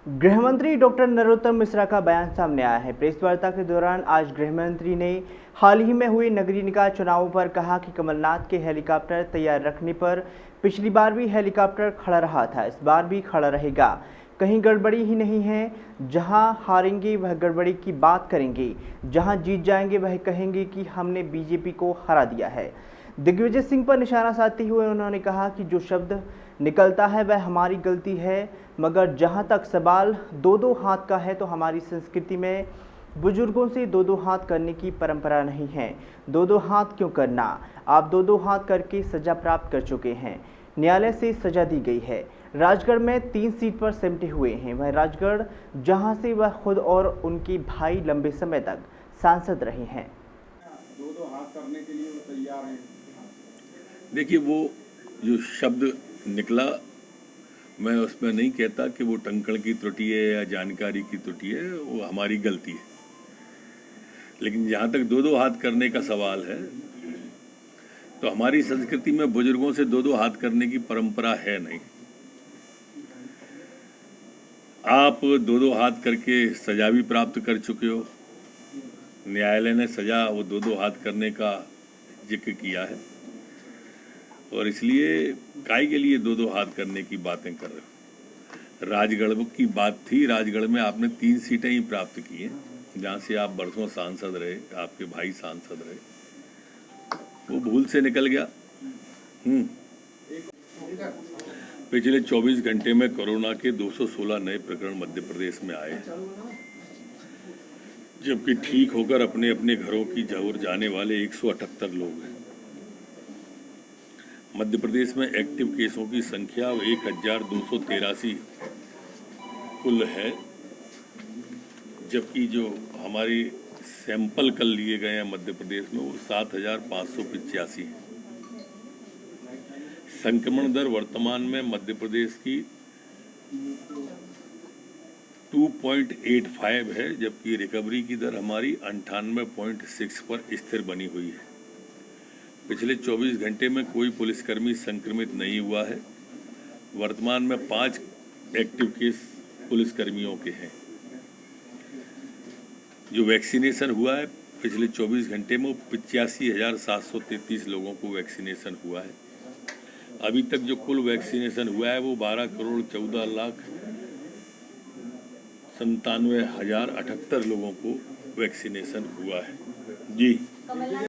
गृहमंत्री डॉक्टर नरोत्तम मिश्रा का बयान सामने आया है। प्रेस वार्ता के दौरान आज गृहमंत्री ने हाल ही में हुए नगरीय निकाय चुनावों पर कहा कि कमलनाथ के हेलीकॉप्टर तैयार रखने पर पिछली बार भी हेलीकॉप्टर खड़ा रहा था, इस बार भी खड़ा रहेगा। कहीं गड़बड़ी ही नहीं है। जहां हारेंगे वह गड़बड़ी की बात करेंगे, जहां जीत जाएंगे वह कहेंगे कि हमने बीजेपी को हरा दिया है। दिग्विजय सिंह पर निशाना साधते हुए उन्होंने कहा कि जो शब्द निकलता है वह हमारी गलती है, मगर जहां तक सवाल दो दो हाथ का है तो हमारी संस्कृति में बुजुर्गों से दो दो हाथ करने की परंपरा नहीं है। दो दो हाथ क्यों करना? आप दो दो हाथ करके सजा प्राप्त कर चुके हैं, न्यायालय से सजा दी गई है। राजगढ़ में 3 सीट पर सिमटे हुए हैं वह राजगढ़, जहां से वह खुद और उनके भाई लंबे समय तक सांसद रहे हैं। दो दो हाथ करने के लिए वो तैयार हैं। देखिए, वो जो शब्द निकला, मैं उसमें नहीं कहता कि वो टंकण की त्रुटि है या जानकारी की त्रुटि है, वो हमारी गलती है। लेकिन जहाँ तक दो दो हाथ करने का सवाल है, तो हमारी संस्कृति में बुजुर्गों से दो दो हाथ करने की परंपरा है नहीं। आप दो दो हाथ करके सजा भी प्राप्त कर चुके हो। न्यायालय ने सजा वो दो दो हाथ करने का जिक्र किया है, और इसलिए काय के लिए दो दो हाथ करने की बातें कर रहे हो। राजगढ़ की बात थी, राजगढ़ में आपने 3 सीटें ही प्राप्त की हैं, जहाँ से आप बरसों सांसद रहे, आपके भाई सांसद रहे, वो भूल से निकल गया। पिछले 24 घंटे में कोरोना के 216 नए प्रकरण मध्य प्रदेश में आए, जबकि ठीक होकर अपने अपने घरों की ओर जाने वाले 178 लोग हैं। मध्य प्रदेश में एक्टिव केसों की संख्या 1283 कुल है, जबकि जो हमारी सैंपल कल लिए गए हैं मध्य प्रदेश में वो 7585 है। संक्रमण दर वर्तमान में मध्य प्रदेश की 2.85 है, जबकि रिकवरी की दर हमारी 98.6 पर स्थिर बनी हुई है। पिछले 24 घंटे में कोई पुलिसकर्मी संक्रमित नहीं हुआ है। वर्तमान में 5 एक्टिव केस पुलिसकर्मियों के हैं। जो वैक्सीनेशन हुआ है पिछले 24 घंटे में 85,733 लोगों को वैक्सीनेशन हुआ है। अभी तक जो कुल वैक्सीनेशन हुआ है वो 12,14,97,078 लोगों को वैक्सीनेशन हुआ है। जी।